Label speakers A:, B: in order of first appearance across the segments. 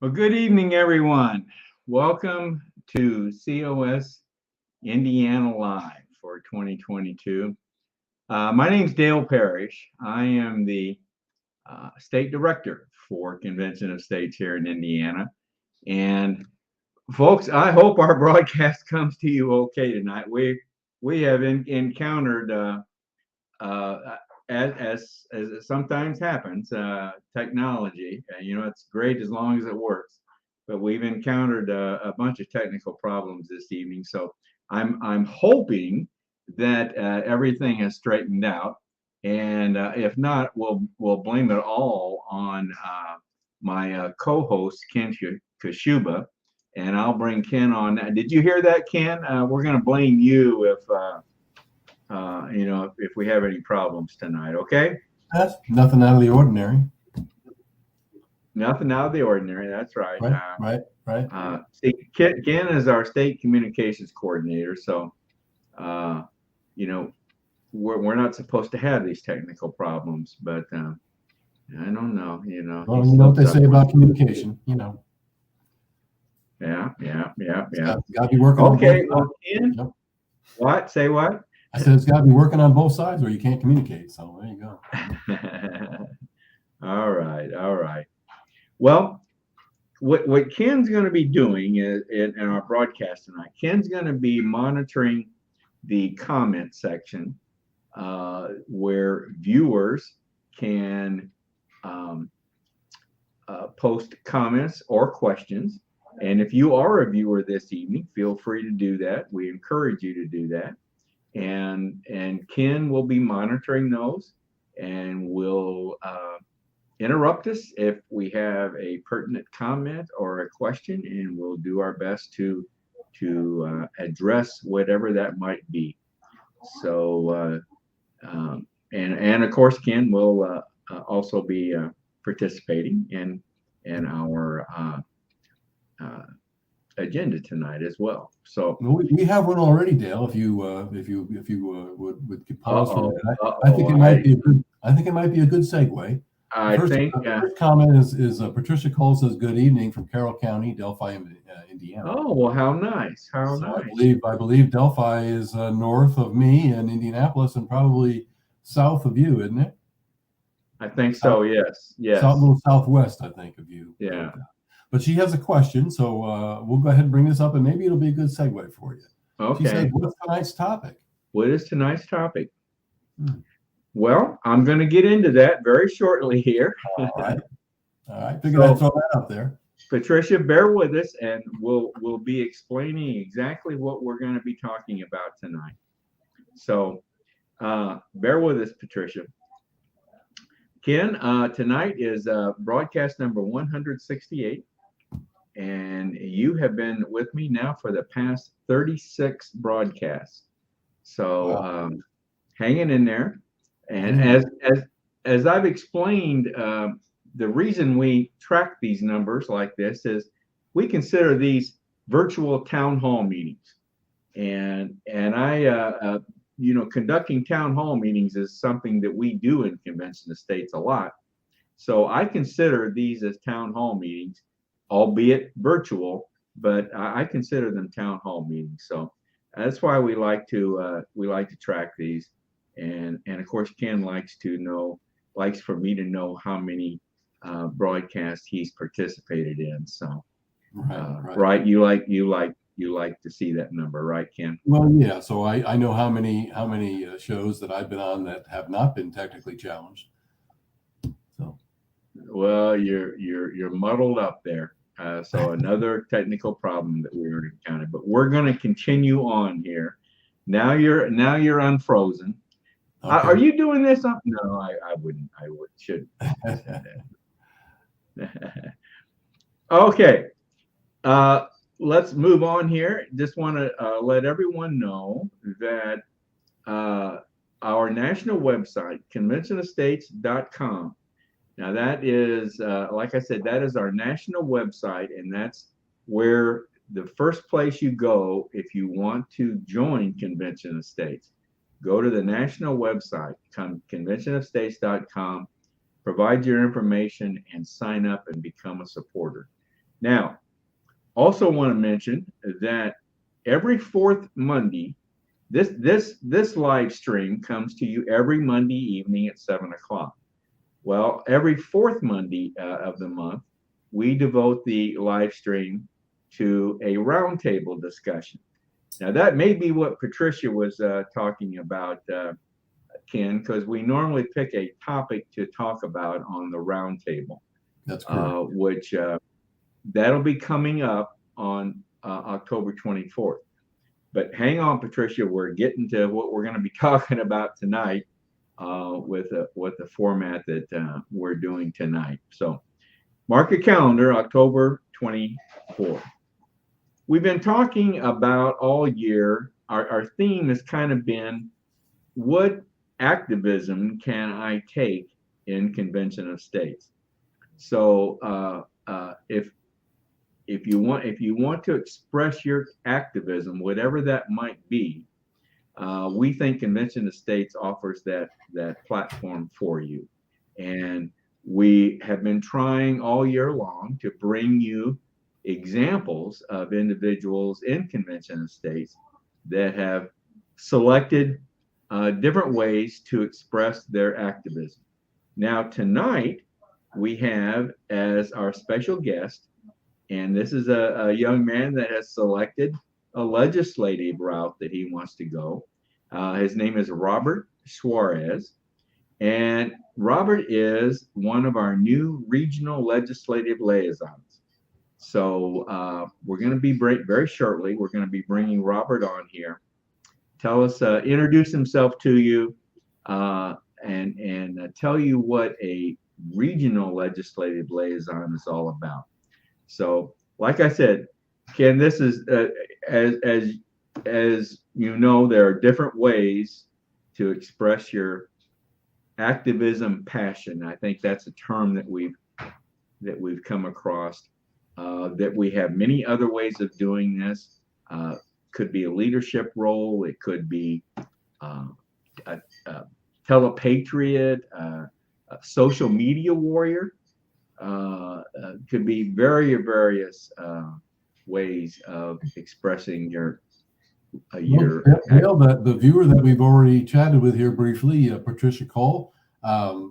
A: Well, good evening, everyone. Welcome to COS Indiana Live for 2022. My name is Dale Parrish. I am the state director for Convention of States here in Indiana. And folks, I hope our broadcast comes to you okay tonight. We have encountered as it sometimes happens, technology, it's great as long as it works, but we've encountered a bunch of technical problems this evening. So I'm hoping that everything has straightened out, and if not, we'll blame it all on my co-host Ken Kashuba, and I'll bring Ken on. Did you hear that, Ken? We're going to blame you if we have any problems tonight, okay?
B: That's nothing out of the ordinary.
A: Nothing out of the ordinary. That's right.
B: Right.
A: See, Ken is our state communications coordinator, so we're not supposed to have these technical problems, but I don't know.
B: Well, you know what they say about communication.
A: Yeah.
B: Got to be working.
A: Okay. Well, Ken,
B: Yep.
A: What? Say what?
B: I said it's got to be working on both sides, or you can't communicate. So there you go.
A: All right. Well, what Ken's going to be doing in our broadcast tonight, Ken's going to be monitoring the comment section where viewers can post comments or questions. And if you are a viewer this evening, feel free to do that. We encourage you to do that. And Ken will be monitoring those and will interrupt us if we have a pertinent comment or a question, and we'll do our best to address whatever that might be. So and of course Ken will also be participating in our agenda tonight as well. So
B: we have one already, Dale. If you would pause for a minute, I think it might be a good segue. First comment is Patricia Cole says, "Good evening from Carroll County, Delphi, Indiana."
A: Oh, well, how nice!
B: Nice. I believe Delphi is north of me and Indianapolis, and probably south of you, isn't it?
A: I think so. Yes.
B: A little southwest, I think, of you.
A: Yeah.
B: But she has a question, so we'll go ahead and bring this up, and maybe it'll be a good segue for you.
A: Okay.
B: She said, "What's tonight's topic?"
A: What is tonight's topic? Well, I'm going to get into that very shortly here.
B: All right. Figured I'd throw that out there.
A: Patricia, bear with us, and we'll be explaining exactly what we're going to be talking about tonight. So bear with us, Patricia. Ken, tonight is broadcast number 168. And you have been with me now for the past 36 broadcasts. So wow. Hanging in there. And as I've explained, the reason we track these numbers like this is we consider these virtual town hall meetings. And I conducting town hall meetings is something that we do in Convention of States a lot. So I consider these as town hall meetings, albeit virtual, but I consider them town hall meetings. So that's why we like to track these, and of course Ken likes to know likes for me to know how many broadcasts he's participated in. So, right. You like to see that number, right, Ken?
B: Well, yeah. So I know how many shows that I've been on that have not been technically challenged. So,
A: well, you're muddled up there. So another technical problem that we were encountered, but we're going to continue on here. Now you're unfrozen. Okay. Are you doing this? No, I wouldn't. Shouldn't. Okay. Let's move on here. Just want to let everyone know that our national website, conventionofstates.com. Now that is, like I said, that is our national website, and that's where the first place you go if you want to join Convention of States. Go to the national website, conventionofstates.com, provide your information, and sign up and become a supporter. Now, also want to mention that every fourth Monday, this live stream comes to you every Monday evening at 7 o'clock. Well, every fourth Monday of the month, we devote the live stream to a roundtable discussion. Now, that may be what Patricia was talking about, Ken, because we normally pick a topic to talk about on the roundtable.
B: That's correct.
A: Which that'll be coming up on October 24th. But hang on, Patricia, we're getting to what we're going to be talking about tonight with the format that we're doing tonight. So mark your calendar, October 24th. We've been talking about all year, our theme has kind of been, what activism can I take in Convention of States? So if you want to express your activism, whatever that might be, we think Convention of States offers that platform for you. And we have been trying all year long to bring you examples of individuals in Convention of States that have selected different ways to express their activism. Now, tonight, we have as our special guest, and this is a young man that has selected a legislative route that he wants to go. His name is Robert Suarez, and Robert is one of our new regional legislative liaisons. So we're going to be very shortly, we're going to be bringing Robert on here. Introduce himself to you, and tell you what a regional legislative liaison is all about. So, like I said, Ken, this is as you know, there are different ways to express your activism passion. I think that's a term that we've come across. That we have many other ways of doing this. Could be a leadership role. It could be a telepatriot, a social media warrior. Could be various ways of expressing your.
B: The viewer that we've already chatted with here briefly, Patricia Cole,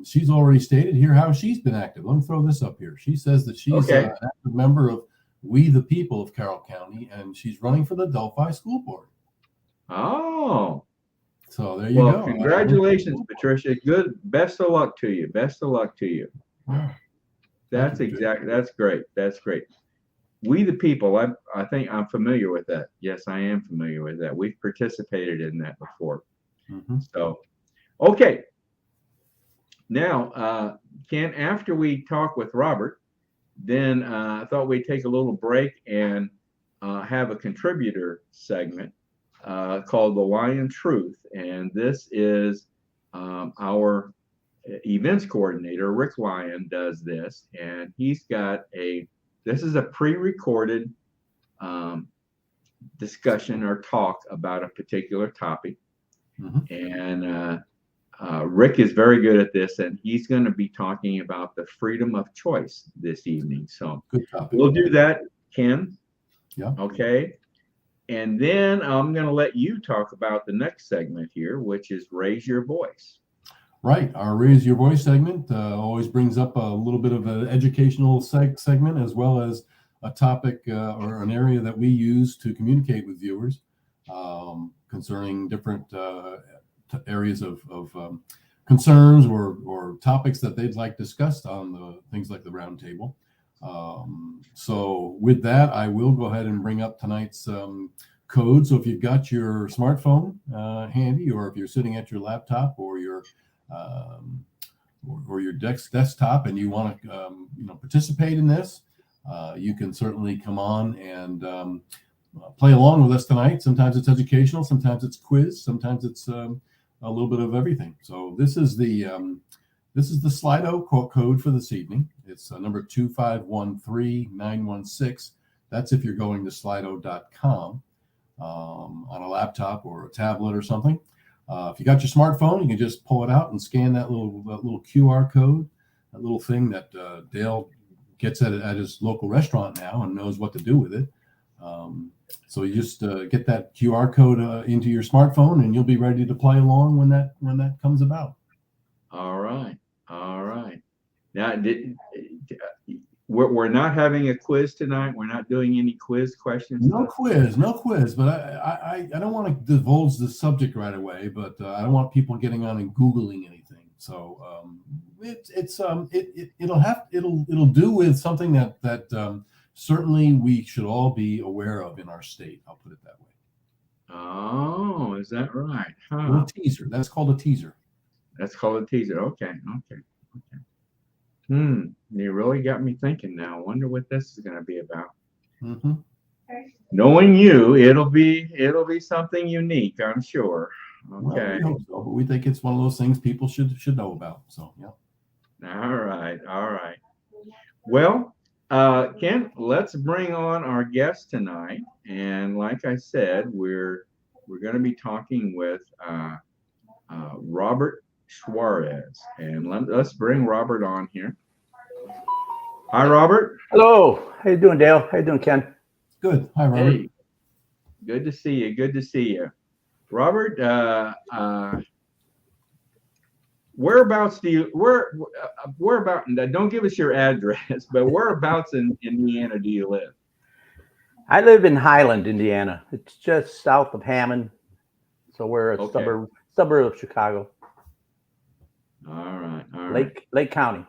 B: she's already stated here how she's been active. Let me throw this up here. She says that she's an active member of We the People of Carroll County, and she's running for the Delphi School Board.
A: Oh,
B: so there you go.
A: Well, congratulations, Patricia. Good. Best of luck to you. Yeah. That's great. That's great. We the People, I think I'm familiar with that. Yes, I am familiar with that. We've participated in that before.
B: Mm-hmm.
A: So, okay. Now, Ken, after we talk with Robert, then I thought we'd take a little break and have a contributor segment called The Lion Truth. And this is our events coordinator, Rick Lyon, does this. And he's got this is a pre-recorded discussion or talk about a particular topic.
B: Mm-hmm.
A: And Rick is very good at this, and he's going to be talking about the freedom of choice this evening. So we'll do that, Ken.
B: Yeah.
A: Okay. And then I'm going to let you talk about the next segment here, which is Raise Your Voice.
B: Right. Our Raise Your Voice segment always brings up a little bit of an educational segment, as well as a topic or an area that we use to communicate with viewers concerning different areas of concerns or topics that they'd like discussed on the things like the roundtable. So with that, I will go ahead and bring up tonight's code. So if you've got your smartphone handy, or if you're sitting at your laptop or your desktop and you want to participate in this, you can certainly come on and play along with us tonight. Sometimes it's educational, sometimes it's quiz, sometimes it's a little bit of everything. So this is the Slido code for this evening. It's number 2513916. That's if you're going to slido.com on a laptop or a tablet or something. If you got your smartphone, you can just pull it out and scan that little QR code, that little thing that Dale gets at his local restaurant now and knows what to do with it. So you just get that QR code into your smartphone, and you'll be ready to play along when that comes about.
A: All right. Now, we're not having a quiz tonight. We're not doing any quiz questions.
B: No quiz. But I don't want to divulge the subject right away. But I don't want people getting on and Googling anything. So it'll do with something that certainly we should all be aware of in our state. I'll put it that way.
A: Oh, is that right?
B: A little teaser. That's called a teaser.
A: Okay. You really got me thinking now. I wonder what this is going to be about.
B: Mm-hmm.
A: Knowing you, it'll be something unique, I'm sure. Okay.
B: Well, we hope so, but we think it's one of those things people should know about. So yeah.
A: All right. Well, Ken, let's bring on our guest tonight. And like I said, we're going to be talking with Robert Suarez. And let's bring Robert on here. Hi, Robert.
C: Hello. How you doing, Dale? How you doing, Ken?
B: Good. Hi, Robert.
A: Hey, good to see you. Robert, whereabouts don't give us your address, but whereabouts in Indiana do you live?
C: I live in Highland, Indiana. It's just south of Hammond. So we're a suburb of Chicago.
A: All right.
C: Lake County.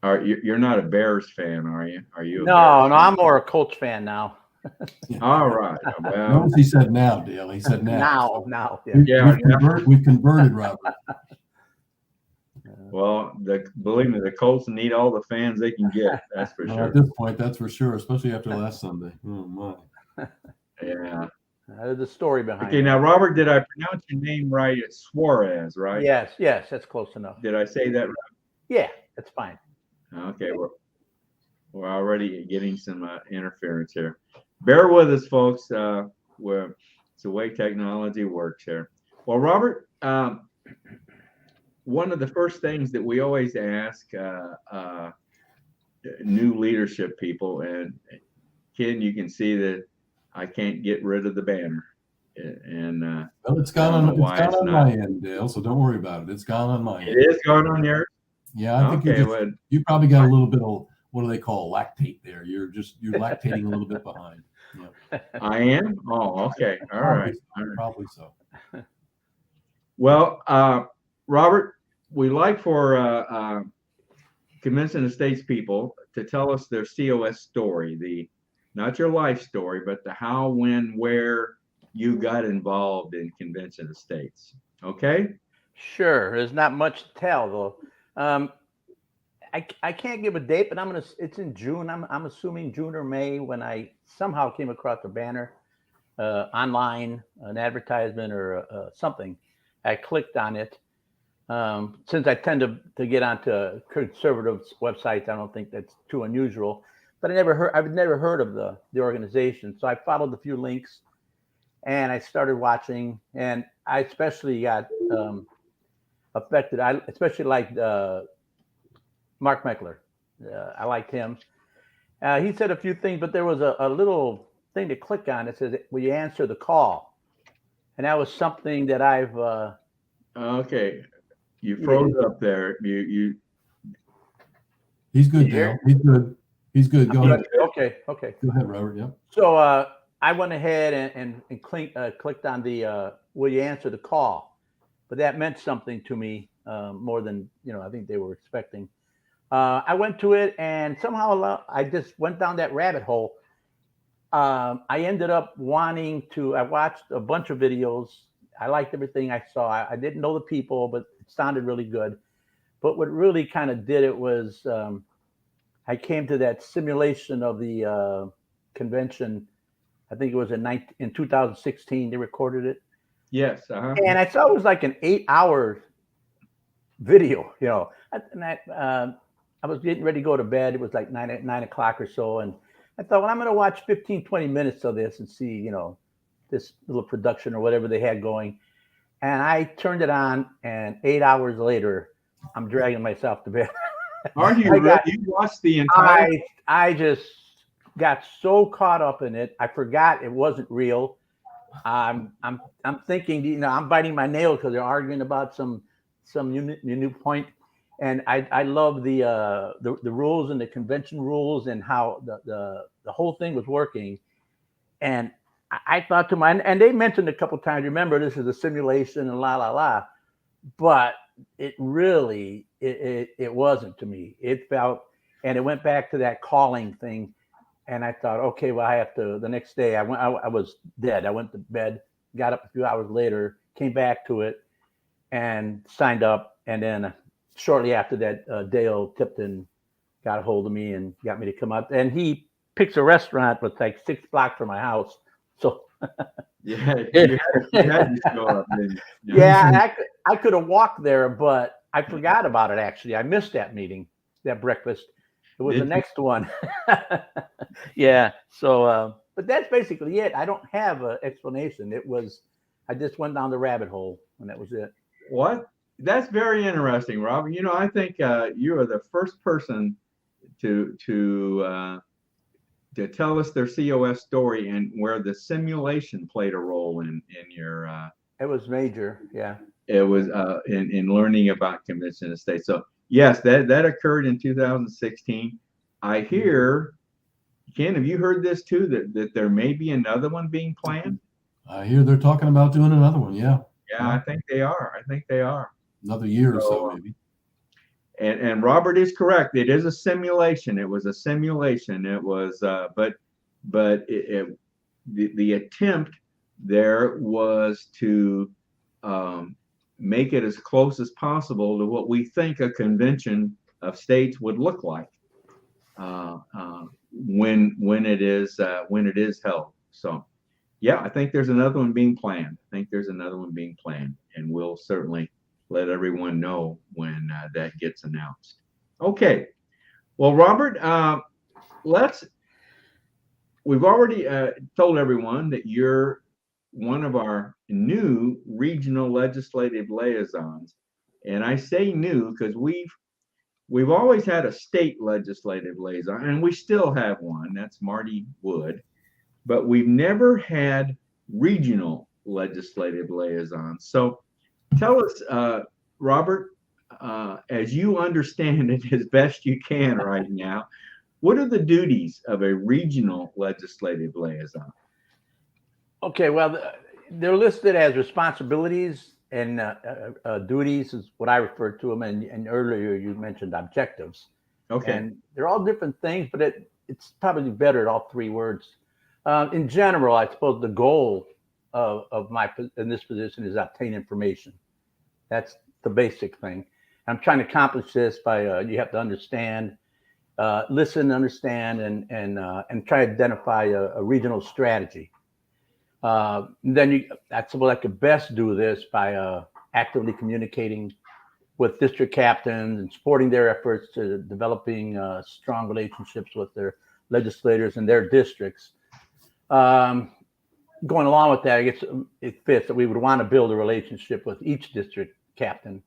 A: You're not a Bears fan, are you? Are you?
C: No, I'm more a Colts fan now.
A: All right. Well,
B: notice he said now, Dale. He said now.
C: Now.
B: Yeah. We've converted, Robert.
A: Well, believe me, the Colts need all the fans they can get. That's for sure.
B: At this point, that's for sure, especially after last Sunday. Oh my.
A: Yeah.
C: There's a story behind it.
A: Okay, now, Robert, did I pronounce your name right? It's Suarez, right?
C: Yes, that's close enough.
A: Did I say that right?
C: Yeah, that's fine.
A: Okay, we're already getting some interference here. Bear with us, folks. It's the way technology works here. Well, Robert, one of the first things that we always ask new leadership people, and Ken, you can see that I can't get rid of the banner. And
B: well, it's gone on my end, Dale. So don't worry about it. It's gone on my end.
A: It is gone on yours.
B: Yeah, I think you probably got a little bit of what do they call lactate there. You're lactating a little bit behind. Yeah.
A: I am. Oh, okay. All right.
B: Probably so.
A: Well, Robert, we like for Convention of States people to tell us their COS story, not your life story, but the how, when, where you got involved in Convention of States. Okay?
C: Sure. There's not much to tell though. I can't give a date, but it's in June. I'm assuming June or May when I somehow came across a banner online, an advertisement or something. I clicked on it. Since I tend to get onto conservative websites, I don't think that's too unusual. But I've never heard of the organization. So I followed a few links and I started watching, and I especially got affected. I especially liked Mark Meckler. I liked him. He said a few things, but there was a little thing to click on. It says, will you answer the call? And that was something that I've...
A: Okay. You froze up there. You.
B: He's good, Dale. He's good. He's good. Go ahead.
C: Okay.
B: Go ahead, Robert. Yep.
C: So I went ahead and clicked on the will you answer the call, but that meant something to me more than I think they were expecting. I went to it and somehow I just went down that rabbit hole. I ended up wanting to. I watched a bunch of videos. I liked everything I saw. I didn't know the people, but it sounded really good. But what really kind of did it was I came to that simulation of the convention. I think it was in 2016. They recorded it.
A: Yes.
C: And I saw it was like an 8-hour video. And I was getting ready to go to bed. It was like 9 o'clock or so, and I thought, well, I'm going to watch 15, 20 minutes of this and see, this little production or whatever they had going. And I turned it on, and 8 hours later, I'm dragging myself to bed.
A: Are you really? You watched the entire?
C: I just got so caught up in it. I forgot it wasn't real. I'm thinking, I'm biting my nails because they're arguing about some new point. And I love the rules and the convention rules and how the whole thing was working. And I thought to and they mentioned a couple of times, remember, this is a simulation and la. But it really, it wasn't to me. It felt, and it went back to that calling thing. And I thought, okay, well, I have to, the next day I was dead. I went to bed, got up a few hours later, came back to it and signed up. And then shortly after that, Dale Tipton got a hold of me and got me to come out. And he picks a restaurant that's like 6 blocks from my house. So
A: yeah, you had to show up.
C: Yeah, I could have walked there, but I forgot about it. Actually, I missed that meeting, that breakfast. It was the next one. Yeah. So, but that's basically it. I don't have an explanation. I just went down the rabbit hole, and that was it.
A: What? That's very interesting, Robert. I think you are the first person to tell us their COS story and where the simulation played a role in your.
C: It was major, yeah.
A: It was in learning about convention and state. So yes, that occurred in 2016. I hear, Ken, have you heard this too? That there may be another one being planned.
B: I hear they're talking about doing another one. Yeah.
A: Yeah, I think they are.
B: Another year or so, maybe.
A: And Robert is correct. It is a simulation. It was a simulation. It was, but the attempt there was to make it as close as possible to what we think a convention of states would look like when it is held. So, yeah, I think there's another one being planned. And we'll certainly let everyone know when that gets announced. Okay. Well, Robert, we've already told everyone that you're one of our new regional legislative liaisons. And I say new because we've always had a state legislative liaison, and we still have one. That's Marty Wood. But we've never had regional legislative liaisons. So tell us, Robert, as you understand it as best you can right now, what are the duties of a regional legislative liaison?
C: Okay, well, they're listed as responsibilities and duties is what I refer to them. And earlier you mentioned objectives.
A: Okay.
C: And they're all different things, but it's probably better at all 3 words. In general, I suppose the goal of in this position is obtain information. That's the basic thing. I'm trying to accomplish this by you have to understand, listen, understand, and try to identify a regional strategy. Then I suppose I could best do this by actively communicating with district captains and supporting their efforts to developing strong relationships with their legislators and their districts. Going along with that, I guess it fits that we would want to build a relationship with each district captain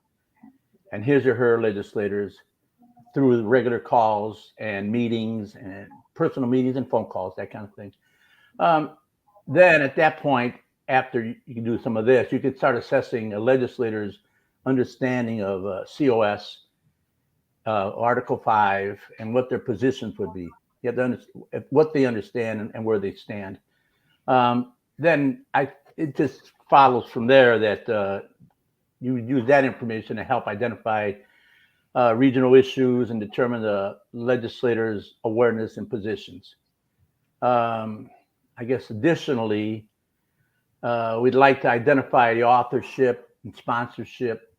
C: and his or her legislators through regular calls and meetings and personal meetings and phone calls, that kind of thing. Then at that point, after you can do some of this, you can start assessing a legislator's understanding of COS, Article 5, and what their positions would be. You have to understand what they understand and where they stand. Then it just follows from there that you use that information to help identify regional issues and determine the legislators' awareness and positions. I guess additionally, we'd like to identify the authorship and sponsorship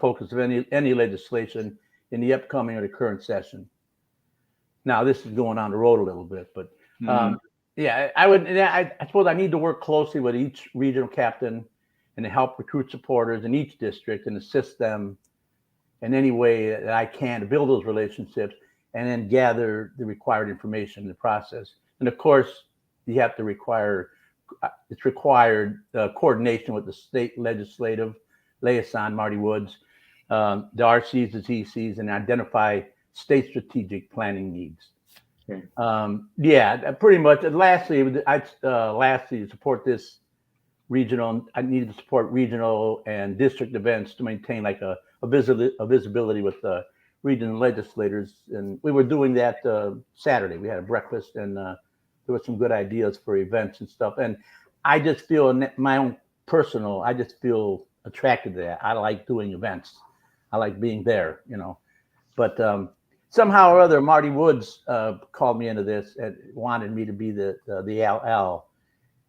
C: focus of any legislation in the upcoming or the current session. Now, this is going on the road a little bit, but yeah, I suppose I need to work closely with each regional captain and to help recruit supporters in each district and assist them in any way that I can to build those relationships and then gather the required information in the process. And of course, you have to it's required coordination with the state legislative liaison, Marty Woods, the RCs, the ZCs, and identify state strategic planning needs.
A: Okay.
C: Yeah, pretty much. And lastly, to support this regional, I needed to support regional and district events to maintain like a visibility with the regional legislators. And we were doing that Saturday. We had a breakfast and there were some good ideas for events and stuff. And I just feel my own personal, I just feel attracted to that. I like doing events. I like being there, but somehow or other, Marty Woods called me into this and wanted me to be the LL.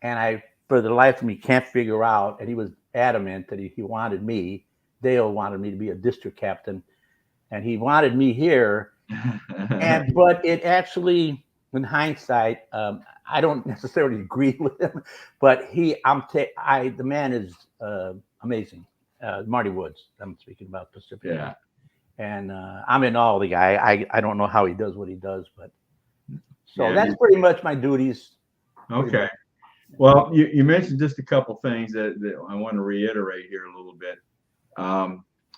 C: And I, for the life of me, can't figure out, and he was adamant that he wanted me, Dale wanted me to be a district captain, and he wanted me here. But it actually, in hindsight, I don't necessarily agree with him, but the man is amazing. Marty Woods, I'm speaking about specifically.
A: Yeah.
C: And I'm in awe of the guy. I don't know how he does what he does, but so that's pretty much my duties.
A: Okay. Well, you mentioned just a couple things that I want to reiterate here a little bit.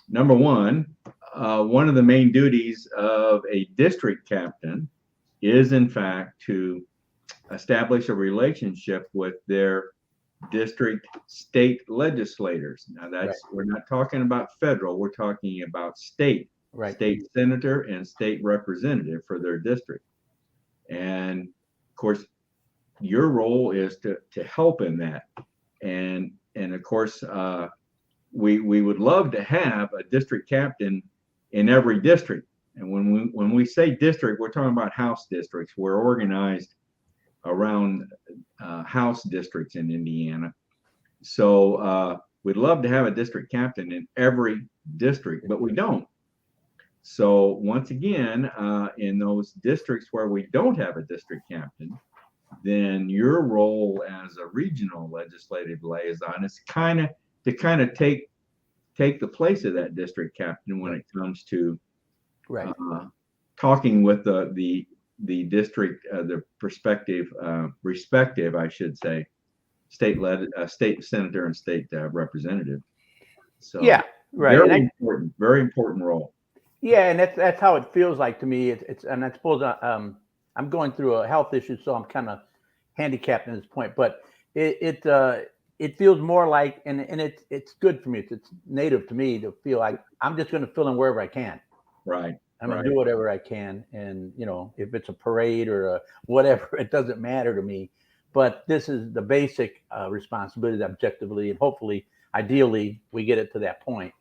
A: Number one of the main duties of a district captain is, in fact, to establish a relationship with their district state legislators. Now we're not talking about federal, we're talking about state, state senator and state representative for their district. And of course, your role is to help in that. And of course, we would love to have a district captain in every district. And when we say district, we're talking about house districts. We're organized around house districts in Indiana. So we'd love to have a district captain in every district, but we don't. So once again, in those districts where we don't have a district captain, then your role as a regional legislative liaison is to take the place of that district captain when it comes to talking with the district, the respective, I should say, state senator and state representative. So very important role.
C: Yeah, and that's how it feels like to me. It's and I suppose I'm going through a health issue, so I'm kind of handicapped at this point. But it feels more like, and it's good for me. It's native to me to feel like I'm just going to fill in wherever I can.
A: Right.
C: I'm going to do whatever I can, and if it's a parade or whatever, it doesn't matter to me. But this is the basic responsibility, objectively, and hopefully, ideally, we get it to that point.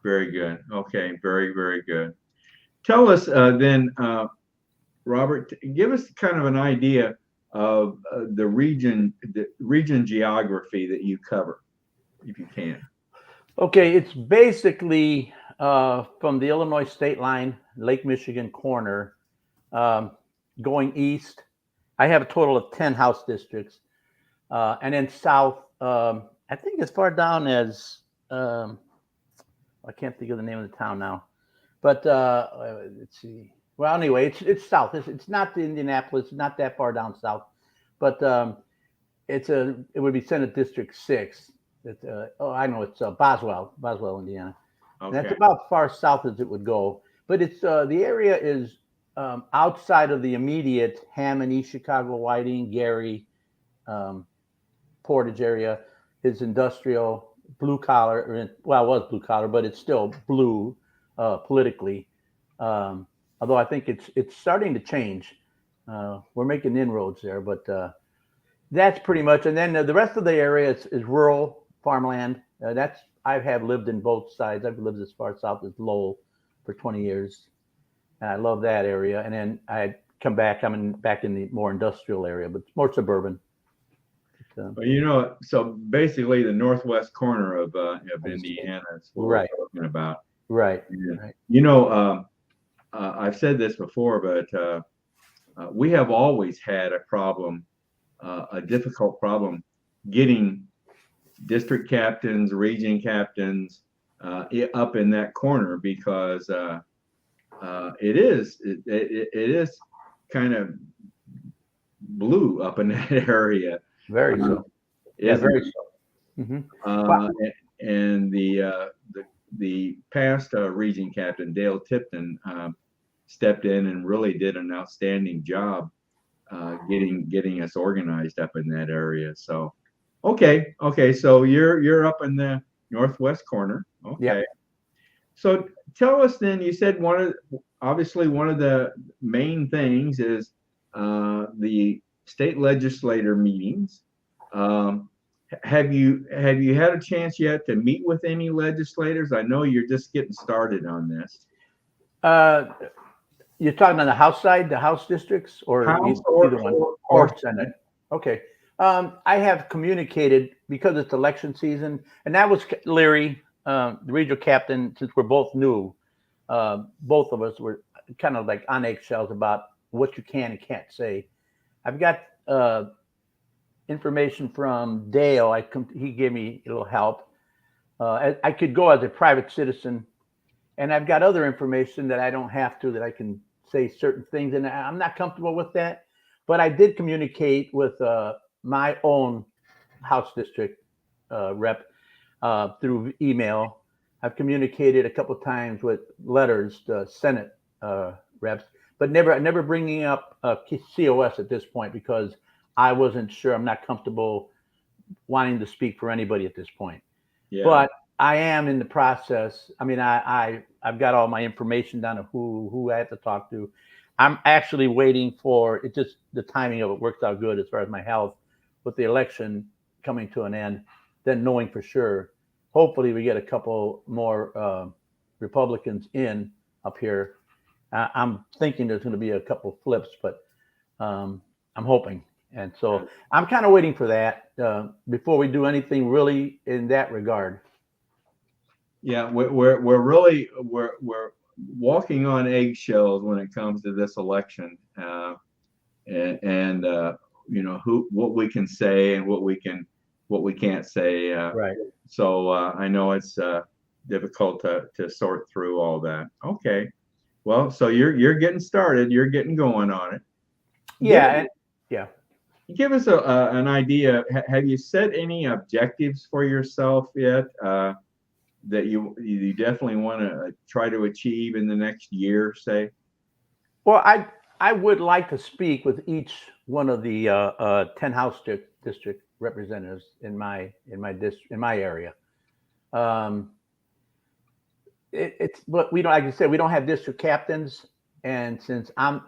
A: Very good. Okay. Very, very good. Tell us then, Robert, give us kind of an idea of the region geography that you cover, if you can.
C: Okay, it's basically from the Illinois state line, Lake Michigan corner, going east. I have a total of 10 house districts, and then south. I think as far down as I can't think of the name of the town now, but let's see. Well, anyway, it's south. It's not the Indianapolis, not that far down south, but it would be Senate District 6. I know it's Boswell, Indiana. Okay. That's about far south as it would go, but it's the area is outside of the immediate Hammond, East Chicago, Whiting, Gary, Portage area is industrial. blue collar, well, it was blue collar, but it's still blue politically. Although I think it's starting to change. We're making inroads there, but that's pretty much. And then the rest of the area is rural farmland. I have lived in both sides. I've lived as far south as Lowell for 20 years. And I love that area. And then I come back. I'm back in the more industrial area, but more suburban.
A: Well, so basically the northwest corner of Indiana is what we're talking about.
C: Right.
A: And, I've said this before, but we have always had a difficult problem getting district captains, region captains up in that corner because it is kind of blue up in that area.
C: Very so.
A: Yeah,
C: very so.
A: Mm-hmm. And the past region captain, Dale Tipton, stepped in and really did an outstanding job getting us organized up in that area. So, okay. So you're up in the northwest corner. Okay. Yep. So tell us then. You said one of the main things is the state legislator meetings. Have you had a chance yet to meet with any legislators? I know you're just getting started on this.
C: You're talking on the House side, the House districts, or either one, or Senate. Okay. I have communicated because it's election season, and that was Leary, the regional captain. Since we're both new, both of us were kind of like on eggshells about what you can and can't say. I've got information from Dale. He gave me a little help. I could go as a private citizen, and I've got other information that I don't have to, that I can say certain things, and I'm not comfortable with that. But I did communicate with my own House district rep through email. I've communicated a couple of times with letters to Senate reps, but never bringing up COS at this point because I wasn't sure. I'm not comfortable wanting to speak for anybody at this point. Yeah. But I am in the process. I mean, I've got all my information down of who I have to talk to. I'm actually waiting for it. Just the timing of it works out good as far as my health with the election coming to an end, then knowing for sure. Hopefully we get a couple more Republicans in up here. I'm thinking there's going to be a couple flips, but I'm hoping. And so I'm kind of waiting for that before we do anything really in that regard.
A: Yeah, we're really walking on eggshells when it comes to this election, and what we can say and what we can't say.
C: Right.
A: So I know it's difficult to sort through all that. Okay. Well, so you're getting started. You're getting going on it.
C: Yeah.
A: Give us an idea. Have you set any objectives for yourself yet that you definitely want to try to achieve in the next year, say?
C: Well, I would like to speak with each one of the 10 House district representatives in my area. But we don't, like I said, we don't have district captains, and since I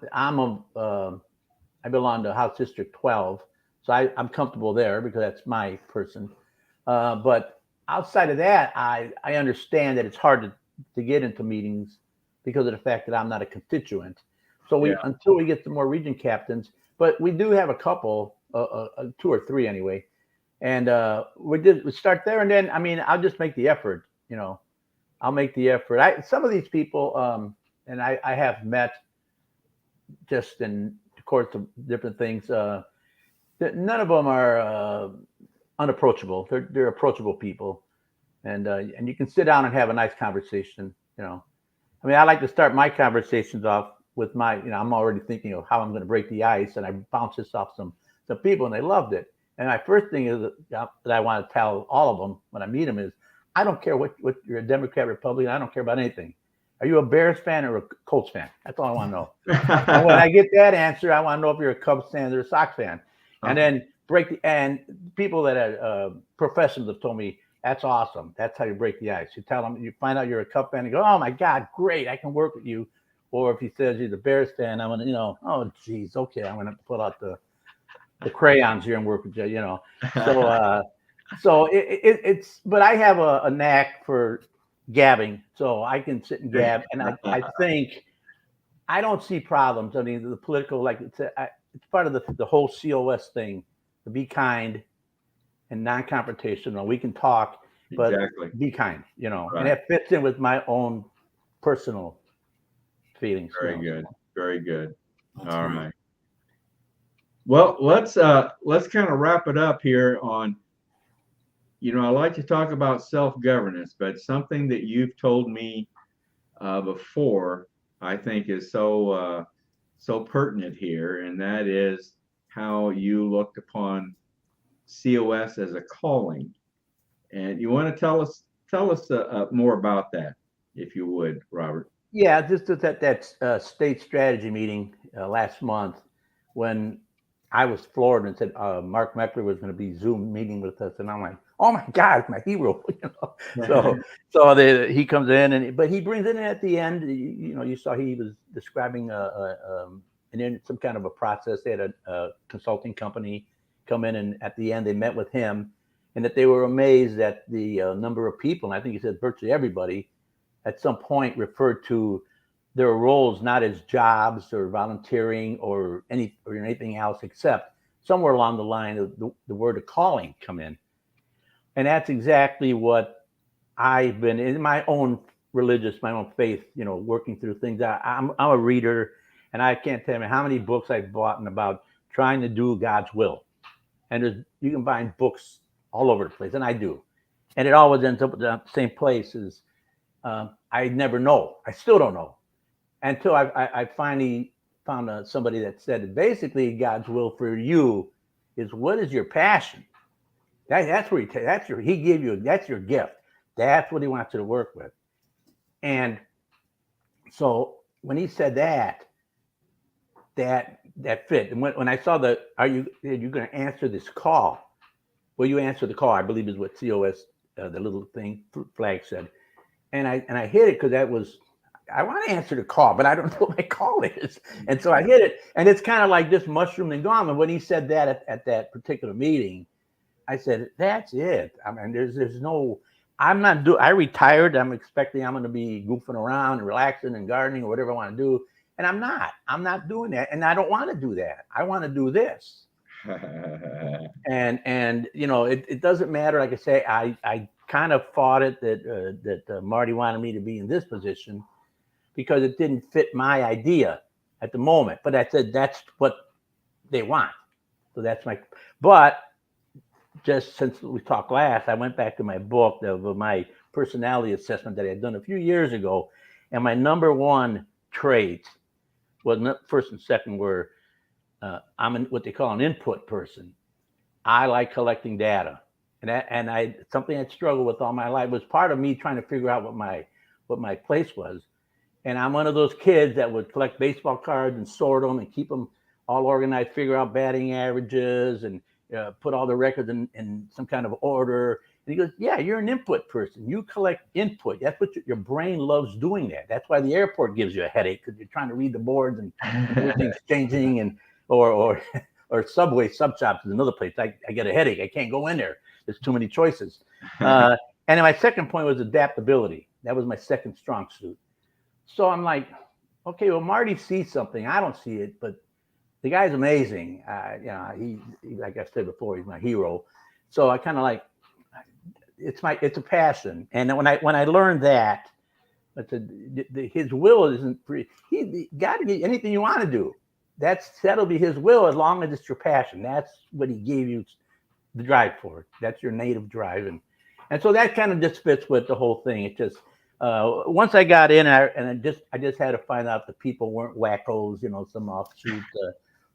C: belong to House District 12, so I'm comfortable there because that's my person. But outside of that, I understand that it's hard to get into meetings because of the fact that I'm not a constituent. So until we get some more region captains, but we do have a couple, 2 or 3 anyway, and we start there, and then I'll just make the effort. I'll make the effort. Some of these people, and I have met just in the course of different things. That none of them are unapproachable. They're approachable people, and you can sit down and have a nice conversation. I like to start my conversations off with I'm already thinking of how I'm going to break the ice, and I bounce this off some people, and they loved it. And my first thing is that I want to tell all of them when I meet them is, I don't care what you're a Democrat, Republican. I don't care about anything. Are you a Bears fan or a Colts fan? That's all I want to know. And when I get that answer, I want to know if you're a Cubs fan or a Sox fan. And then and people that are professionals have told me, That's awesome. That's how you break the ice. You tell them, you find out you're a Cub fan, and go, oh my God, great, I can work with you. Or if he says he's a Bears fan, I'm gonna, oh geez, okay, I'm gonna put out the crayons here and work with you, So it's, but I have a knack for gabbing, so I can sit and gab, and I think I don't see problems. I mean, the political, like it's part of the whole COS thing, to be kind and non-confrontational. We can talk, but be kind, right. And that fits in with my own personal feelings.
A: Very good. Very good. All right. Well, let's kind of wrap it up here on, I like to talk about self-governance, but something that you've told me before, I think is so pertinent here, and that is how you looked upon COS as a calling. And you want to tell us more about that, if you would, Robert.
C: Yeah, just at that state strategy meeting last month, when I was floored and said Mark Meckler was going to be Zoom meeting with us, and I'm like, oh my God, my hero, So he comes in, but he brings it in at the end. You saw he was describing some kind of a process. They had a consulting company come in, and at the end they met with him, and that they were amazed at the number of people, and I think he said virtually everybody at some point referred to their roles not as jobs or volunteering or anything else, except somewhere along the line of the word of calling come in. And that's exactly what I've been in my own my own faith, working through things. I'm a reader, and I can't tell you how many books I've bought about trying to do God's will. And you can find books all over the place, and I do. And it always ends up at the same place as I never know. I still don't know until I finally found somebody that said that basically God's will for you is, what is your passion? That's where he gave you, that's your gift. That's what he wants you to work with. And so when he said that fit. And when I saw are you going to answer this call? Well, you answer the call, I believe is what COS, the little thing flag said. And I hit it because I want to answer the call, but I don't know what my call is. And so I hit it, and it's kind of like this mushroomed and gone. And when he said that at that particular meeting, I said, that's it. I mean, there's no, I retired. I'm expecting I'm going to be goofing around and relaxing and gardening or whatever I want to do. And I'm not doing that. And I don't want to do that. I want to do this. and it doesn't matter. Like I say, I kind of fought it that Marty wanted me to be in this position because it didn't fit my idea at the moment. But I said, that's what they want. So that's but just since we talked last, I went back to my book of my personality assessment that I had done a few years ago. And my number one traits was first and second were, I'm what they call an input person. I like collecting data. And something I struggled with all my life was part of me trying to figure out what my place was. And I'm one of those kids that would collect baseball cards and sort them and keep them all organized, figure out batting averages and put all the records in some kind of order. And he goes, yeah, you're an input person. You collect input. That's what your brain loves doing that. That's why the airport gives you a headache, because you're trying to read the boards and everything's changing, and or Subway sub shops is another place. I get a headache. I can't go in there. There's too many choices. And then my second point was adaptability. That was my second strong suit. So I'm like, okay, well, Marty sees something. I don't see it, but the guy's amazing. He, like I said before, he's my hero. So I kind of like, it's a passion. And when I learned that, I said, his will isn't free. He got to get anything you want to do. That'll be his will as long as it's your passion. That's what he gave you the drive for. That's your native drive. And so that kind of just fits with the whole thing. It just, once I got in, I just had to find out the people weren't wackos, some offshoot,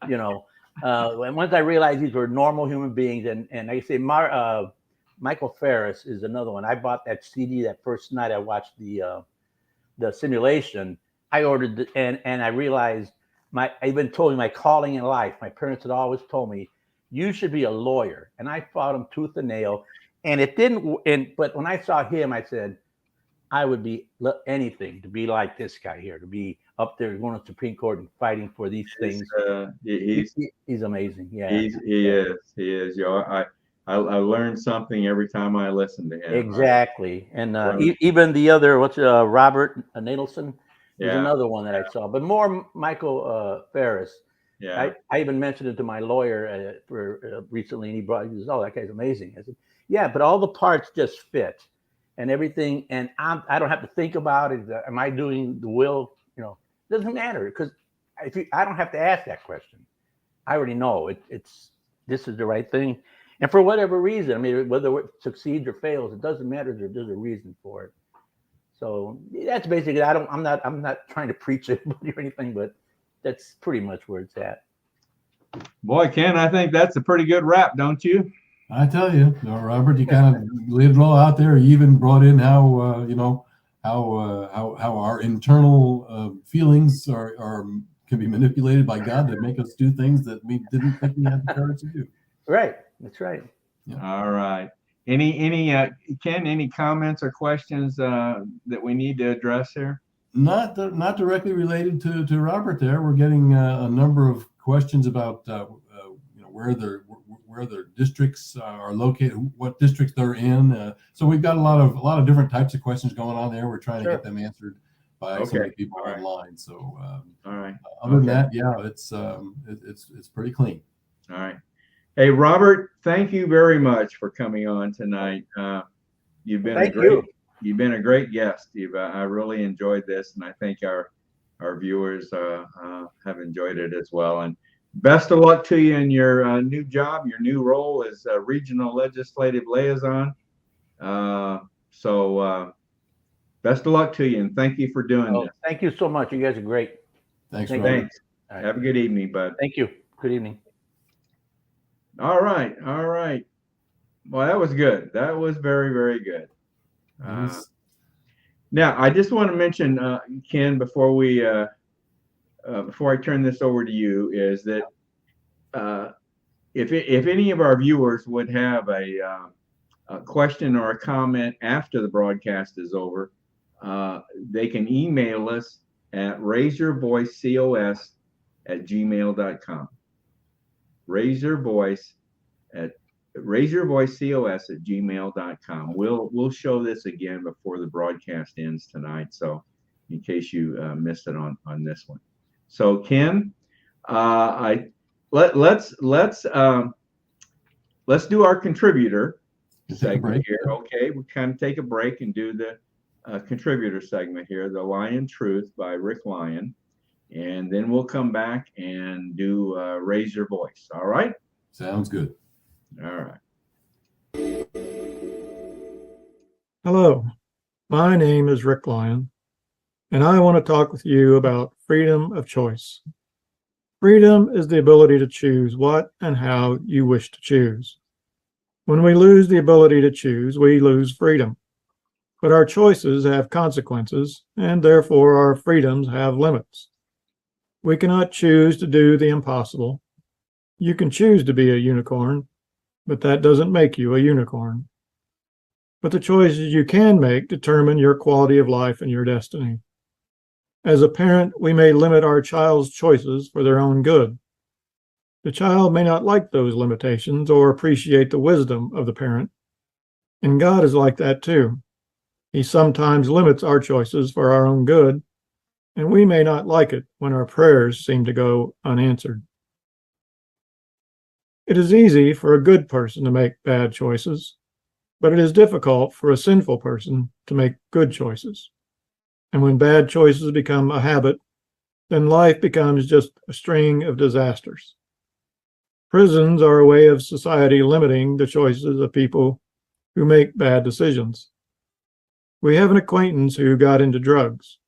C: and once I realized these were normal human beings, and like I say, Michael Ferris is another one. I bought that CD that first night I watched the simulation. I ordered and I realized I even told me my calling in life. My parents had always told me, you should be a lawyer, and I fought them tooth and nail. And it didn't. But when I saw him, I said, I would be anything to be like this guy here, to be up there going to the Supreme Court and fighting for these things. He's amazing. Yeah,
A: he is. You know, I learned something every time I listen to him.
C: Exactly. And even the other, Robert Nadelson is another one that I saw, but more Michael Ferris.
A: Yeah.
C: I even mentioned it to my lawyer recently, and he says, "Oh, that guy's amazing." I said, "Yeah, but all the parts just fit, and everything, and I don't have to think about it. Am I doing the will? You know, it doesn't matter because I don't have to ask that question. I already know this is the right thing, and for whatever reason, I mean, whether it succeeds or fails, it doesn't matter. There's a reason for it. So that's basically. I'm not trying to preach it or anything, but that's pretty much where it's at."
A: Boy, Ken, I think that's a pretty good wrap, don't you?
B: I tell you, Robert, you kind of laid it all out there. You even brought in how our internal feelings can be manipulated by God to make us do things that we didn't think we had the courage to do.
C: Right. That's right.
B: Yeah.
A: All right. Ken, any comments or questions that we need to address here?
B: Not directly related to Robert there. We're getting a number of questions about where their districts are located, what districts they're in. So we've got a lot of different types of questions going on there. We're trying to get them answered by some of the people online. So
A: all right.
B: Other than that, yeah, it's pretty clean.
A: All right. Hey, Robert, thank you very much for coming on tonight. You've been a great guest. I really enjoyed this, and I think our viewers have enjoyed it as well. And best of luck to you in your new job, your new role as Regional Legislative Liaison. So best of luck to you, and thank you for doing this.
C: Thank you so much. You guys are great.
B: Thanks.
A: Thanks. Right. Have a good evening, bud.
C: Thank you. Good evening.
A: All right. Well, that was good. That was very, very good. Now, I just want to mention, Ken, before I turn this over to you, is that if any of our viewers would have a question or a comment after the broadcast is over, they can email us at raiseyourvoicecos@gmail.com. raiseyourvoicecos@gmail.com. We'll show this again before the broadcast ends tonight, so in case you missed it on this one. So Ken, let's do our contributor segment here. Okay, we'll kind of take a break and do the contributor segment here, The Lion Truth by Rick Lyon, and then we'll come back and do Raise Your Voice. All right?
B: Sounds good.
A: All right.
D: Hello, my name is Rick Lyon, and I want to talk with you about freedom of choice. Freedom is the ability to choose what and how you wish to choose. When we lose the ability to choose, we lose freedom. But our choices have consequences, and therefore our freedoms have limits. We cannot choose to do the impossible. You can choose to be a unicorn, but that doesn't make you a unicorn. But the choices you can make determine your quality of life and your destiny. As a parent, we may limit our child's choices for their own good. The child may not like those limitations or appreciate the wisdom of the parent. And God is like that too. He sometimes limits our choices for our own good, and we may not like it when our prayers seem to go unanswered. It is easy for a good person to make bad choices, but it is difficult for a sinful person to make good choices. And when bad choices become a habit, then life becomes just a string of disasters. Prisons are a way of society limiting the choices of people who make bad decisions. We have an acquaintance who got into drugs.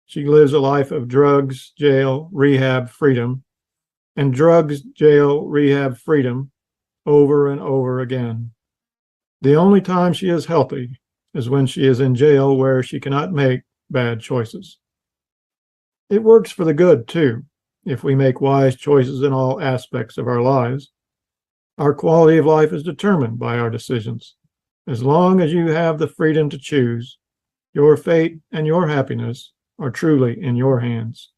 D: She lives a life of drugs, jail, rehab, freedom, and drugs, jail, rehab, freedom over and over again. The only time she is healthy is when she is in jail where she cannot make bad choices. It works for the good, too, if we make wise choices in all aspects of our lives. Our quality of life is determined by our decisions. As long as you have the freedom to choose, your fate and your happiness are truly in your hands.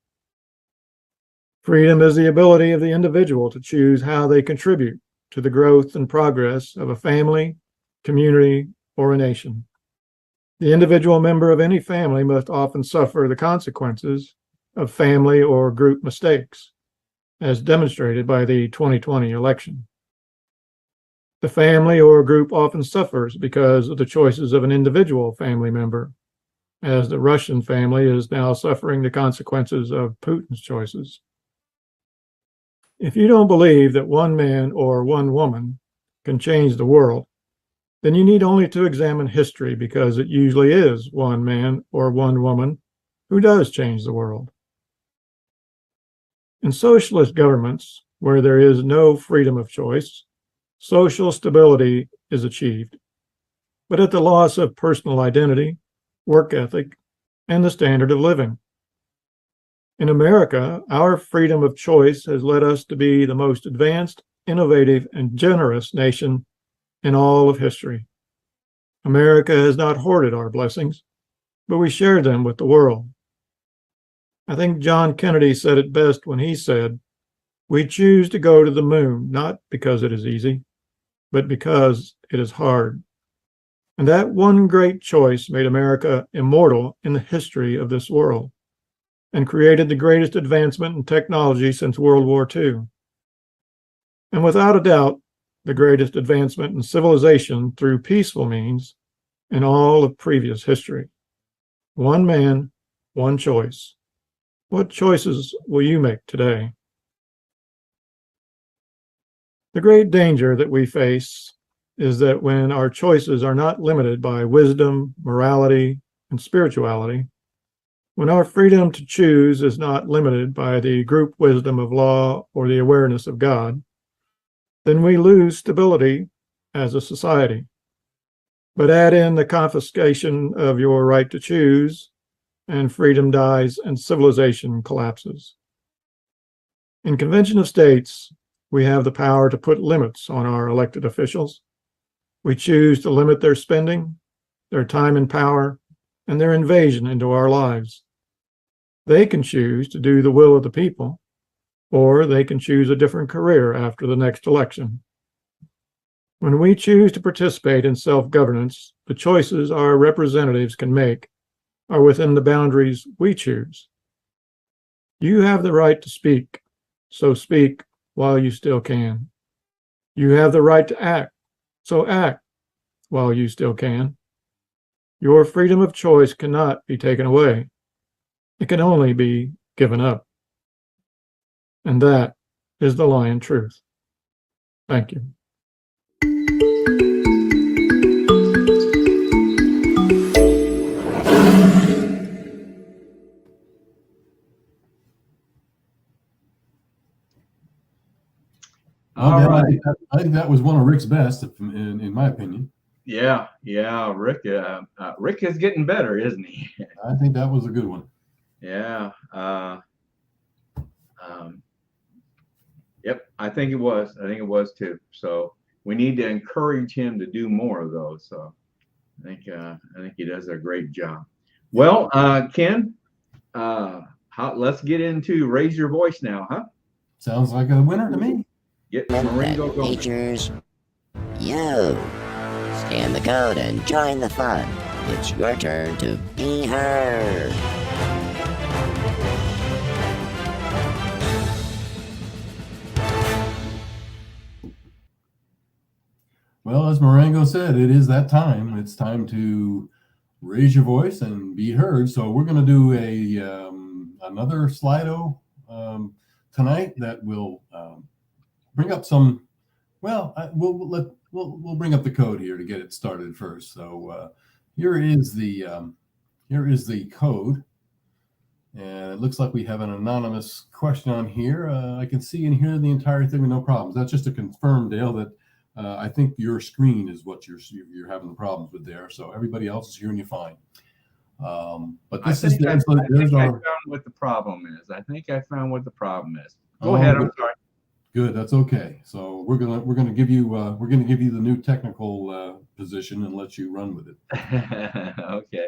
D: Freedom is the ability of the individual to choose how they contribute to the growth and progress of a family, community, or a nation. The individual member of any family must often suffer the consequences of family or group mistakes, as demonstrated by the 2020 election. The family or group often suffers because of the choices of an individual family member, as the Russian family is now suffering the consequences of Putin's choices. If you don't believe that one man or one woman can change the world, then you need only to examine history, because it usually is one man or one woman who does change the world. In socialist governments, where there is no freedom of choice, social stability is achieved, but at the loss of personal identity, work ethic, and the standard of living. In America, our freedom of choice has led us to be the most advanced, innovative, and generous nation in all of history. America has not hoarded our blessings, but we share them with the world. I think John Kennedy said it best when he said, "We choose to go to the moon, not because it is easy, but because it is hard." And that one great choice made America immortal in the history of this world and created the greatest advancement in technology since World War II. And without a doubt, the greatest advancement in civilization through peaceful means in all of previous history. One man, one choice. What choices will you make today? The great danger that we face is that when our choices are not limited by wisdom, morality, and spirituality, when our freedom to choose is not limited by the group wisdom of law or the awareness of God, then we lose stability as a society. But add in the confiscation of your right to choose, and freedom dies and civilization collapses. In Convention of States, we have the power to put limits on our elected officials. We choose to limit their spending, their time and power, and their invasion into our lives. They can choose to do the will of the people, or they can choose a different career after the next election. When we choose to participate in self-governance, the choices our representatives can make are within the boundaries we choose. You have the right to speak, so speak while you still can. You have the right to act, so act while you still can. Your freedom of choice cannot be taken away. It can only be given up. And that is the lion truth. Thank you.
B: Well, right. I think that was one of Rick's best, in my opinion.
A: Yeah, Rick. Rick is getting better, isn't he?
B: I think that was a good one.
A: Yeah. Yep. I think it was. I think it was too. So we need to encourage him to do more of those. So I think he does a great job. Well, Ken, let's get into raise your voice now, huh?
B: Sounds like a winner to me.
A: Get Maringo going.
E: Teachers, you scan the code and join the fun. It's your turn to be heard.
B: Well, as Marengo said, it is that time. It's time to raise your voice and be heard. So we're going to do another Slido tonight that will bring up some. Well, we'll bring up the code here to get it started first. So here is the code, and it looks like we have an anonymous question on here. I can see and hear the entire thing with no problems. That's just to confirm, Dale, that I think your screen is what you're having the problems with there. So everybody else is hearing you fine. But this is
A: I found what the problem is. I think I found what the problem is. Go ahead. I'm sorry.
B: Good. That's okay. So we're gonna give you the new technical position and let you run with it.
A: Okay.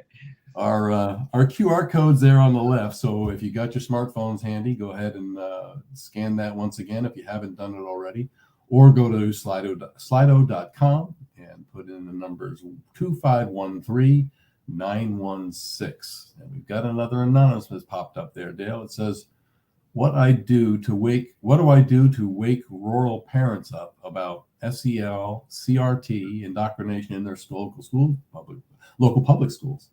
B: Our QR code's there on the left. So if you got your smartphones handy, go ahead and scan that once again if you haven't done it already, or go to slido.com and put in the numbers 2513916. And we've got another announcement popped up there, Dale. It says, what do I do to wake rural parents up about SEL, CRT, indoctrination in their local public schools?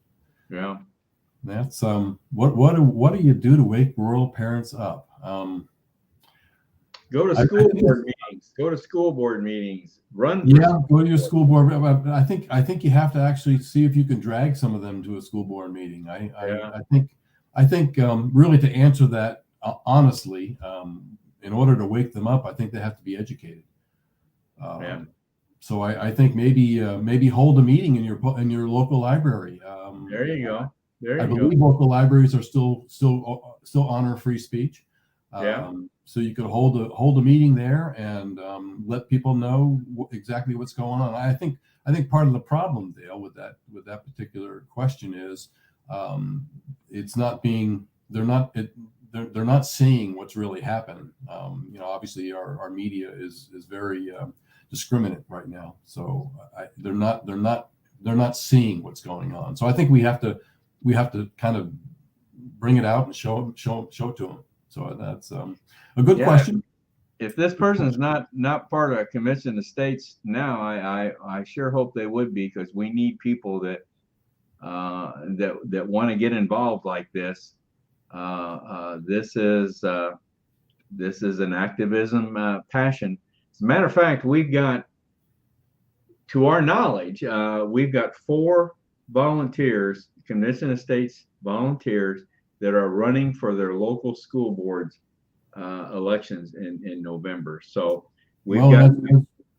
A: Yeah.
B: That's what do you do to wake rural parents up?
A: Go to school board meetings. Go to school board meetings. Go
B: to your school board. I think you have to actually see if you can drag some of them to a school board meeting. I think really to answer that honestly, in order to wake them up, I think they have to be educated. So I think maybe hold a meeting in your local library.
A: There you go. I
B: believe local libraries are still honor free speech. So you could hold a meeting there and let people know exactly what's going on. I think part of the problem, Dale, with that particular question is it's not being they're not seeing what's really happening. Obviously our media is very discriminate right now, so they're not seeing what's going on. So I think we have to kind of bring it out and show it to them. So that's a good question.
A: If this person's not part of a convention of states now, I sure hope they would be, because we need people that want to get involved like this. This is an activism passion. As a matter of fact, we've got, to our knowledge, we've got 4 volunteers, Convention of States volunteers, that are running for their local school boards elections in November. So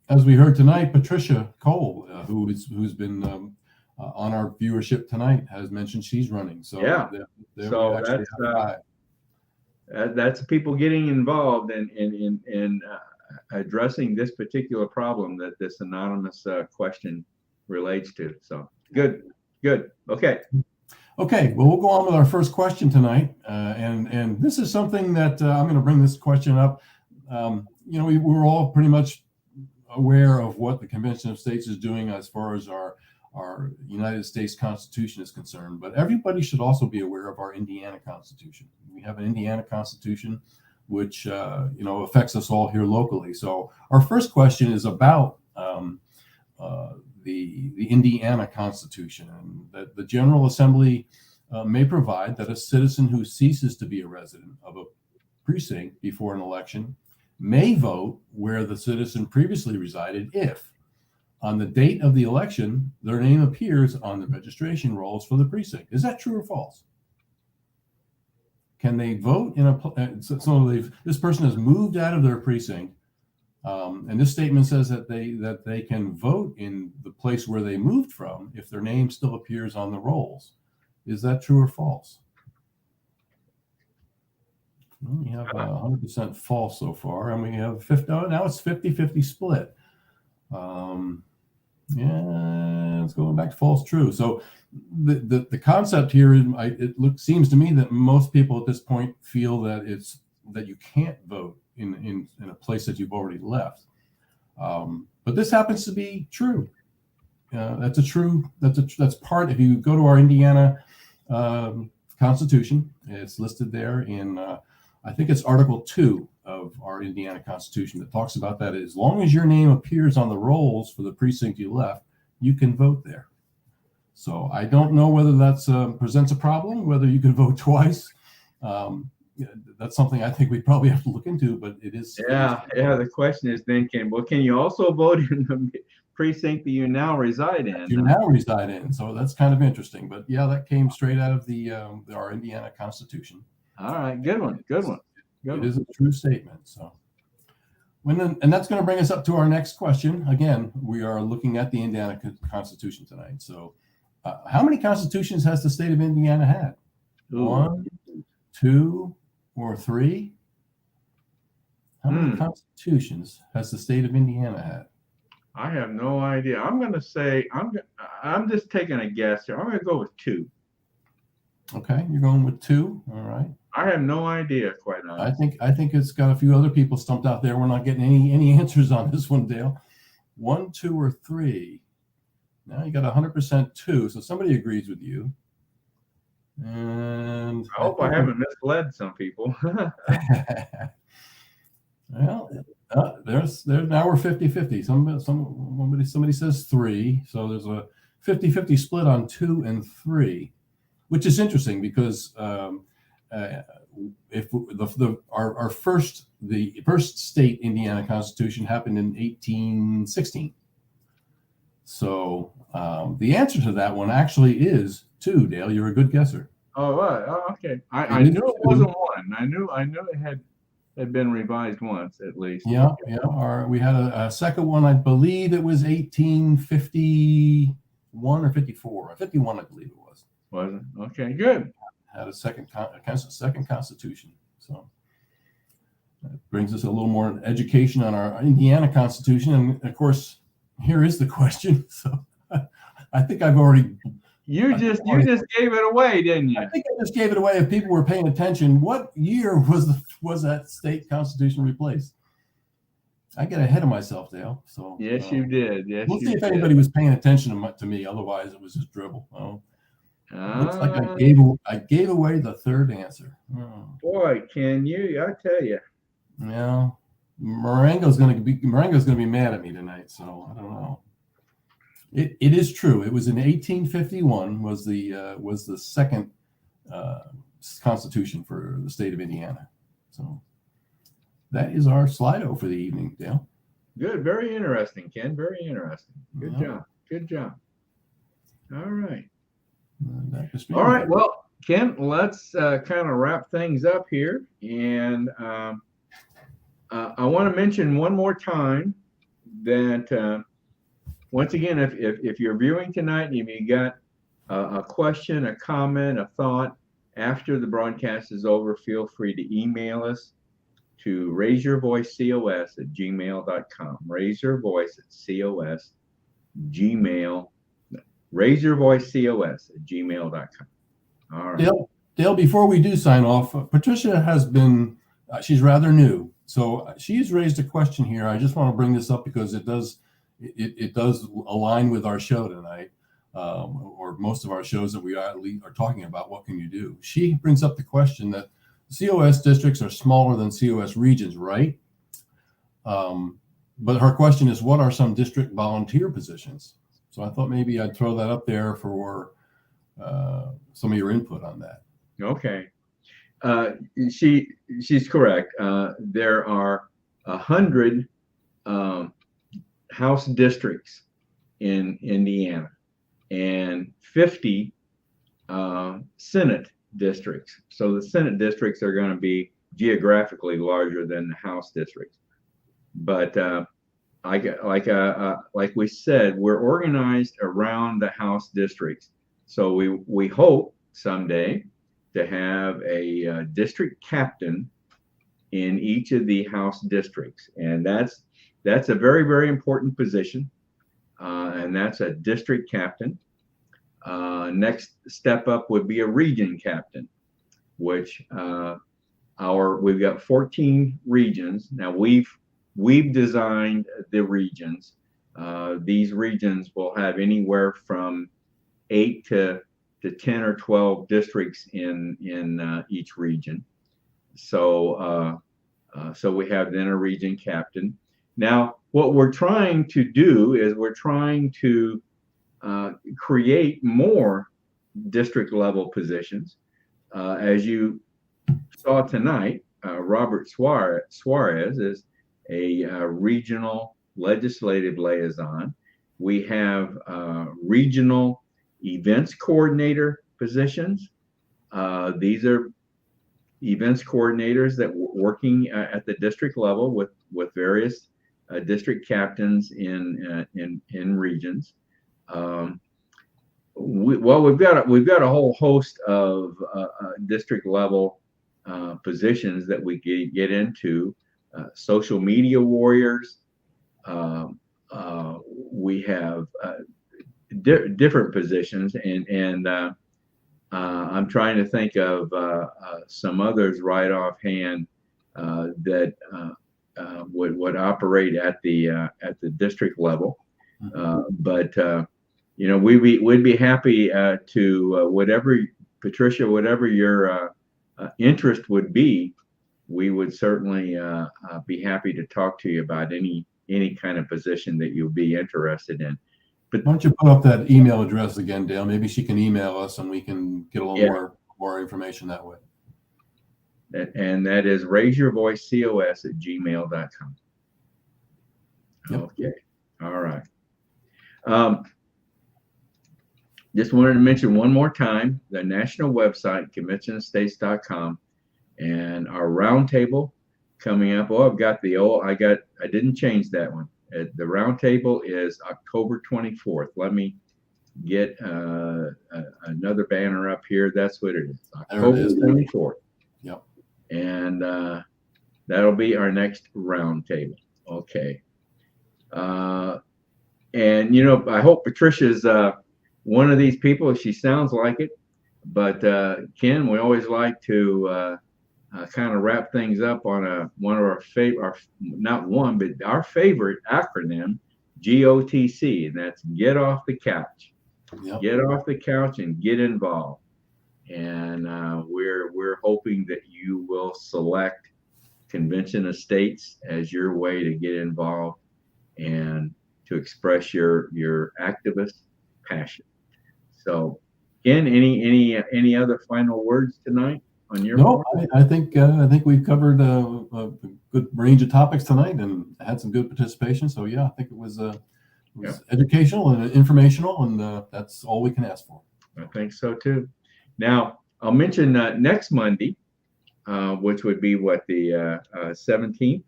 B: as we heard tonight, Patricia Cole, who's been on our viewership tonight, has mentioned she's running. So
A: that's people getting involved in addressing this particular problem that this anonymous question relates to. So good. Okay.
B: Well, we'll go on with our first question tonight, and this is something that I'm going to bring this question up. We're all pretty much aware of what the Convention of States is doing as far as our United States Constitution is concerned, but everybody should also be aware of our Indiana Constitution. We have an Indiana Constitution which affects us all here locally. So our first question is about the Indiana Constitution, and that the General Assembly may provide that a citizen who ceases to be a resident of a precinct before an election may vote where the citizen previously resided if, on the date of the election, their name appears on the registration rolls for the precinct. Is that true or false? Can they vote this person has moved out of their precinct, and this statement says that they can vote in the place where they moved from if their name still appears on the rolls. Is that true or false? We have 100% false so far, and we have 50. Oh, now it's 50-50 split. It's going back to false true. So the concept here is, seems to me that most people at this point feel that you can't vote in a place that you've already left. But this happens to be true. That's part. If you go to our Indiana Constitution, it's listed there in I think it's Article 2 of our Indiana Constitution that talks about that. As long as your name appears on the rolls for the precinct you left, you can vote there. So I don't know whether that presents a problem, whether you can vote twice. That's something I think we probably have to look into, but it is.
A: Yeah. The question is then, can you also vote in the precinct that you now reside in?
B: So that's kind of interesting. But yeah, that came straight out of our Indiana Constitution.
A: All right, good one.
B: It is a true statement. So, and that's going to bring us up to our next question. Again, we are looking at the Indiana Constitution tonight. So, how many constitutions has the state of Indiana had?
A: Ooh.
B: 1, 2, or 3? How many constitutions has the state of Indiana had?
A: I have no idea. I'm going to say I'm just taking a guess here. I'm going to go with 2.
B: Okay, you're going with 2. All right.
A: I have no idea, quite honestly.
B: I think it's got a few other people stumped out there. We're not getting any answers on this one, Dale. 1, 2, or 3. Now you got 100% 2, so somebody agrees with you. And
A: I hope I haven't misled some people.
B: Well, there's now we're 50-50. Somebody says 3, so there's a 50-50 split on 2 and 3, which is interesting because if our first state Indiana Constitution happened in 1816. So the answer to that one actually is 2. Dale, you're a good guesser.
A: Oh, right. Oh, okay. I knew it wasn't 1. I knew it had been revised once at least.
B: Yeah. We had a second one. I believe it was 1851 or 54. 51, I believe it was.
A: Was it? Okay, good.
B: Had a second constitution. So that brings us a little more education on our Indiana Constitution. And of course, here is the question. So I think I've already.
A: You just gave it away, didn't you?
B: I think I just gave it away. If people were paying attention, what year was that state constitution replaced? I get ahead of myself, Dale. So
A: yes, you did. Yes,
B: we'll see if anybody was paying attention to me. Otherwise, it was just dribble. Looks like I gave away the third answer.
A: Boy, can you? I tell you.
B: Yeah, Marengo's going to be mad at me tonight. So I don't know. It is true. It was in 1851 was the second constitution for the state of Indiana. So that is our Slido for the evening, Dale.
A: Good. Very interesting, Ken. Very interesting. Good job. Good job. All right. All right. Well, Ken, let's kind of wrap things up here. And I want to mention one more time that once again, if you're viewing tonight and you got a question, a comment, a thought after the broadcast is over, feel free to email us to raiseyourvoicecos@gmail.com. raiseyourvoicecos@gmail.com. All right.
B: Dale, before we do sign off, Patricia has been, she's rather new. So she's raised a question here. I just want to bring this up because it does align with our show tonight, or most of our shows that we are talking about. What can you do? She brings up the question that COS districts are smaller than COS regions, right? But her question is, what are some district volunteer positions? So I thought maybe I'd throw that up there for some of your input on that.
A: Okay. She's correct. There are 100 House districts in Indiana and 50 Senate districts. So the Senate districts are going to be geographically larger than the House districts. But like we said, we're organized around the House districts. So we hope someday to have a district captain in each of the House districts, and that's a very, very important position, and that's a district captain. Next step up would be a region captain, which we've got 14 regions. Now we've designed the regions. These regions will have anywhere from 8 to 10 or 12 districts in each region. So we have then a region captain. Now, what we're trying to do is we're trying to create more district level positions. As you saw tonight, Robert Suarez is a regional legislative liaison. We have regional events coordinator positions. These are events coordinators that were working at the district level with various district captains in regions. We've got a whole host of district level positions that we get into. social media warriors. We have different positions, and I'm trying to think of some others right offhand that would operate at the district level. But we'd be happy to whatever, Patricia, whatever your interest would be, we would certainly be happy to talk to you about any kind of position that you'll be interested in. But
B: why don't you put up that email address again, Dale? Maybe she can email us and we can get a little more information that way.
A: And that is raiseyourvoicecos@gmail.com. Yep. Okay. All right. Just wanted to mention one more time the national website, conventionofstates.com, and our roundtable coming up. Oh, I didn't change that one. The roundtable is October 24th. Let me get another banner up here. That's what it is. October 24th.
B: Yep.
A: And that'll be our next roundtable. Okay. And I hope Patricia's one of these people. She sounds like it, but Ken, we always like to kind of wrap things up on one of our favorite, not one, but our favorite acronym, GOTC, and that's get off the couch. Yep. Get off the couch and get involved. And we're hoping that you will select Convention of States as your way to get involved and to express your activist passion. So, Ken, any other final words tonight on your part?
B: I think we've covered a good range of topics tonight and had some good participation. So yeah, I think it was educational and informational, and that's all we can ask for.
A: I think so too. Now I'll mention next Monday, which would be what, the 17th.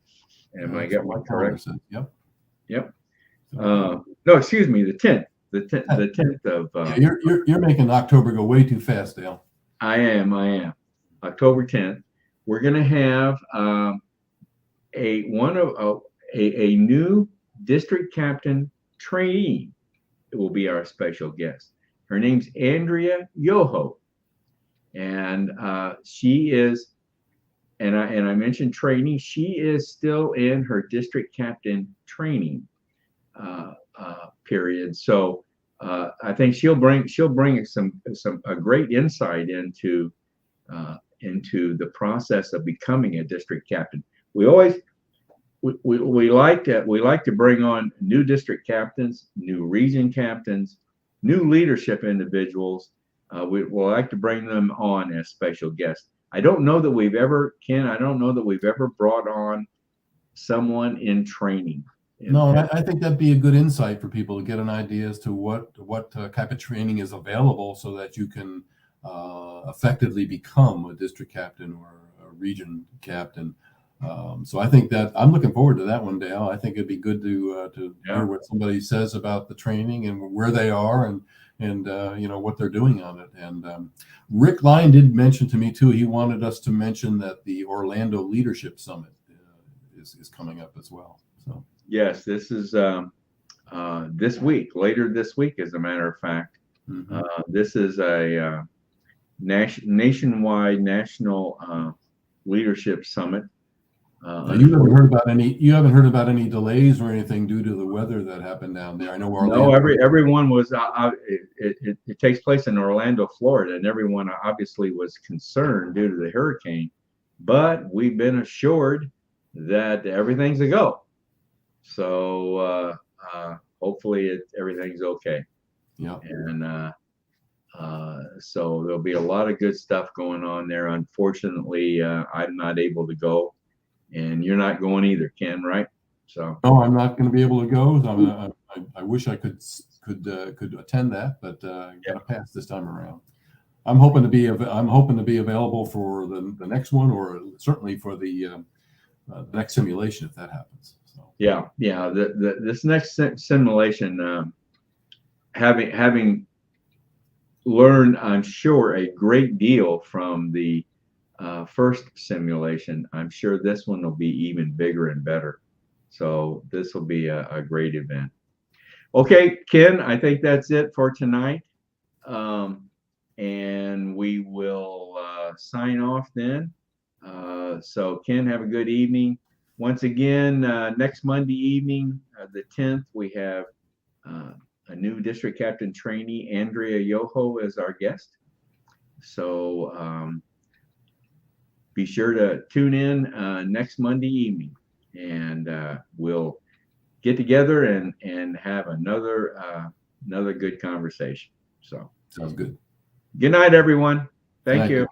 A: Am I got my correct? Yep. No, excuse me, the 10th. The 10th of.
B: You're making October go way too fast, Dale.
A: I am. October 10th. We're going to have a new district captain trainee. It will be our special guest. Her name's Andrea Yoho, and she is. And I mentioned trainee. She is still in her district captain training period. So I think she'll bring a great insight into the process of becoming a district captain. We like to bring on new district captains, new region captains, new leadership individuals. We like to bring them on as special guests. I don't know that we've ever brought on someone in training.
B: No, I think that'd be a good insight for people to get an idea as to what type of training is available, so that you can effectively become a district captain or a region captain. So I think that I'm looking forward to that one, Dale. I think it'd be good to hear what somebody says about the training and where they are and what they're doing on it. And Rick Lyon did mention to me too. He wanted us to mention that the Orlando Leadership Summit is coming up as well. So.
A: Yes, this is this week, later this week, as a matter of fact. Mm-hmm. This is a nationwide national leadership summit.
B: You haven't heard about any delays or anything due to the weather that happened down there. I know Orlando.
A: No, everyone was. It takes place in Orlando, Florida, and everyone obviously was concerned due to the hurricane. But we've been assured that everything's a go. So hopefully everything's okay.
B: Yeah.
A: And so there'll be a lot of good stuff going on there. Unfortunately, I'm not able to go, and you're not going either, Ken, right? So.
B: No, I'm not going to be able to go. I wish I could attend that, but got to pass this time around. I'm hoping to be available for the next one, or certainly for the next simulation if that happens. So.
A: Yeah. This next simulation, having learned, I'm sure, a great deal from the first simulation. I'm sure this one will be even bigger and better. So this will be a great event. Okay, Ken, I think that's it for tonight. And we will sign off then. So Ken, have a good evening. Once again, next Monday evening, the 10th, we have a new district captain trainee, Andrea Yoho, as our guest. So be sure to tune in next Monday evening, and we'll get together and have another good conversation. So
B: sounds good.
A: Good night, everyone. Thank you.